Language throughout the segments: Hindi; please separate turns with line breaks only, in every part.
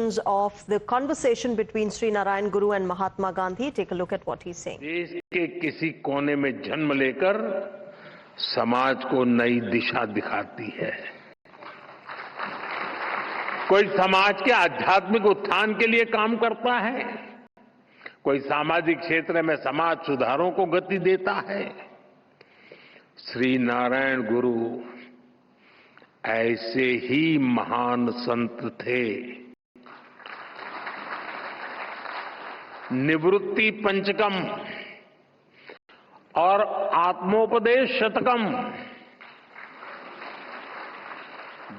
implications of the conversation between Sri Narayan Guru and Mahatma Gandhi. Take a look at what he's saying.
देश के किसी कोने में जन्म लेकर समाज को नई दिशा दिखाती है। कोई समाज के आध्यात्मिक उत्थान के लिए काम करता है, कोई सामाजिक क्षेत्र में समाज सुधारों को गति देता है। श्री नारायण गुरु ऐसे ही महान संत थे। निवृत्ति पंचकम और आत्मोपदेश शतकम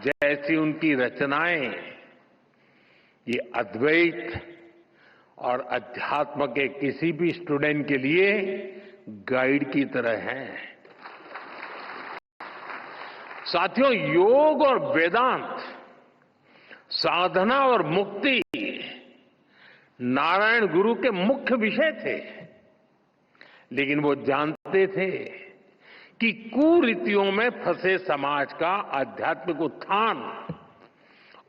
जैसी उनकी रचनाएं ये अद्वैत और अध्यात्म के किसी भी स्टूडेंट के लिए गाइड की तरह हैं। साथियों, योग और वेदांत, साधना और मुक्ति नारायण गुरु के मुख्य विषय थे, लेकिन वो जानते थे कि कुरीतियों में फंसे समाज का आध्यात्मिक उत्थान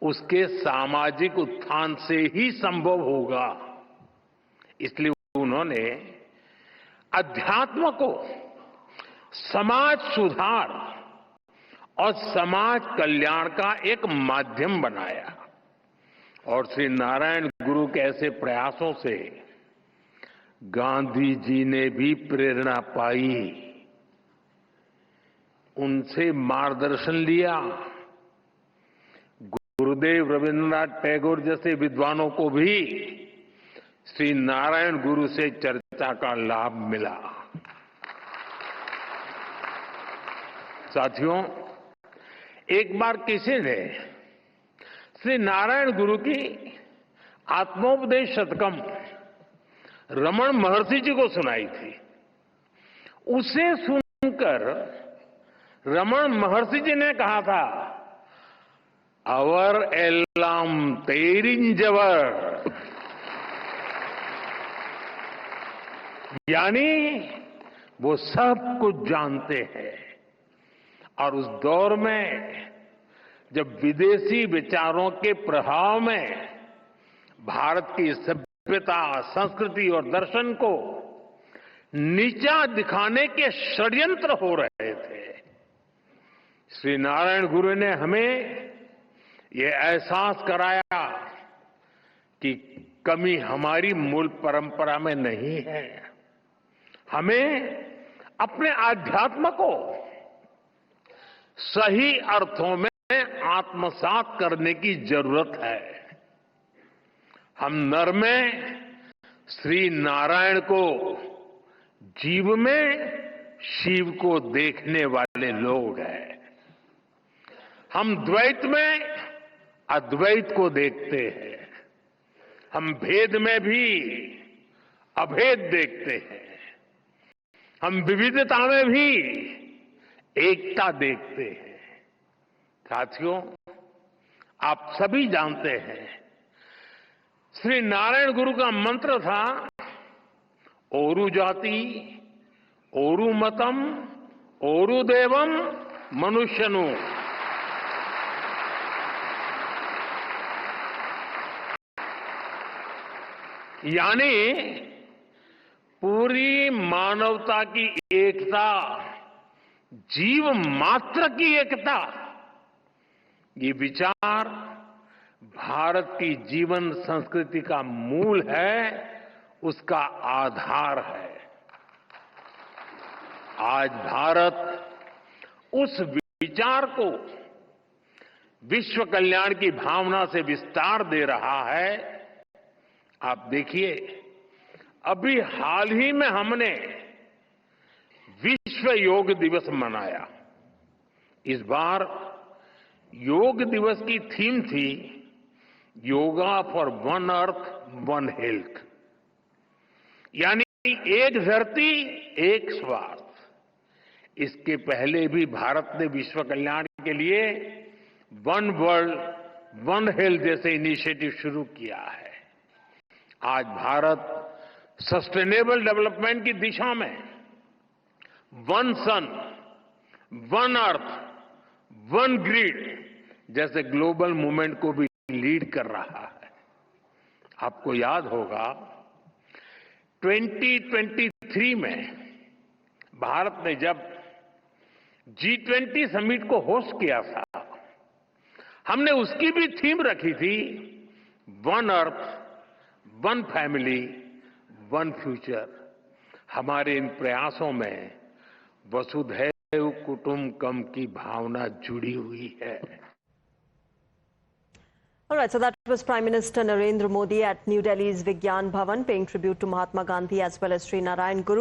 उसके सामाजिक उत्थान से ही संभव होगा। इसलिए उन्होंने अध्यात्म को समाज सुधार और समाज कल्याण का एक माध्यम बनाया और श्री नारायण गुरु के ऐसे प्रयासों से गांधी जी ने भी प्रेरणा पाई, उनसे मार्गदर्शन लिया। गुरुदेव रविन्द्रनाथ टैगोर जैसे विद्वानों को भी श्री नारायण गुरु से चर्चा का लाभ मिला। साथियों, एक बार किसी ने श्री नारायण गुरु की आत्मोपदेश शतकम रमण महर्षि जी को सुनाई थी। उसे सुनकर रमण महर्षि जी ने कहा था, अवर एल्लाम तेरिंजवर, यानी वो सब कुछ जानते हैं। और उस दौर में जब विदेशी विचारों के प्रभाव में भारत की सभ्यता, संस्कृति और दर्शन को नीचा दिखाने के षड्यंत्र हो रहे थे, श्री नारायण गुरु ने हमें ये एहसास कराया कि कमी हमारी मूल परंपरा में नहीं है। हमें अपने आध्यात्म को सही अर्थों में आत्मसात करने की जरूरत है। हम नर में श्री नारायण को, जीव में शिव को देखने वाले लोग हैं। हम द्वैत में अद्वैत को देखते हैं, हम भेद में भी अभेद देखते हैं, हम विविधता में भी एकता देखते हैं। साथियों, आप सभी जानते हैं, श्री नारायण गुरु का मंत्र था, ओरु जाति, ओरु मतम, ओरु देवम, मनुष्यनु। यानी पूरी मानवता की एकता, जीव मात्र की एकता, ये विचार भारत की जीवन संस्कृति का मूल है, उसका आधार है। आज भारत उस विचार को विश्व कल्याण की भावना से विस्तार दे रहा है। आप देखिए, अभी हाल ही में हमने विश्व योग दिवस मनाया। इस बार योग दिवस की थीम थी yoga for one earth one health, यानी एक धरती एक स्वास्थ्य। इसके पहले भी भारत ने विश्व कल्याण के लिए वन वर्ल्ड वन हेल्थ जैसे इनिशिएटिव शुरू किया है। आज भारत सस्टेनेबल डेवलपमेंट की दिशा में वन सन, वन अर्थ, वन ग्रिड जैसे ग्लोबल मूवमेंट को भी लीड कर रहा है। आपको याद होगा 2023 में भारत ने जब G20 समिट को होस्ट किया था, हमने उसकी भी थीम रखी थी one earth, one family, one future. हमारे इन प्रयासों में वसुधैव कुटुंबकम की भावना जुड़ी हुई है।
All right, so that was Prime Minister Narendra Modi at New Delhi's Vigyan Bhavan paying tribute to Mahatma Gandhi as well as Sri Narayan Guru.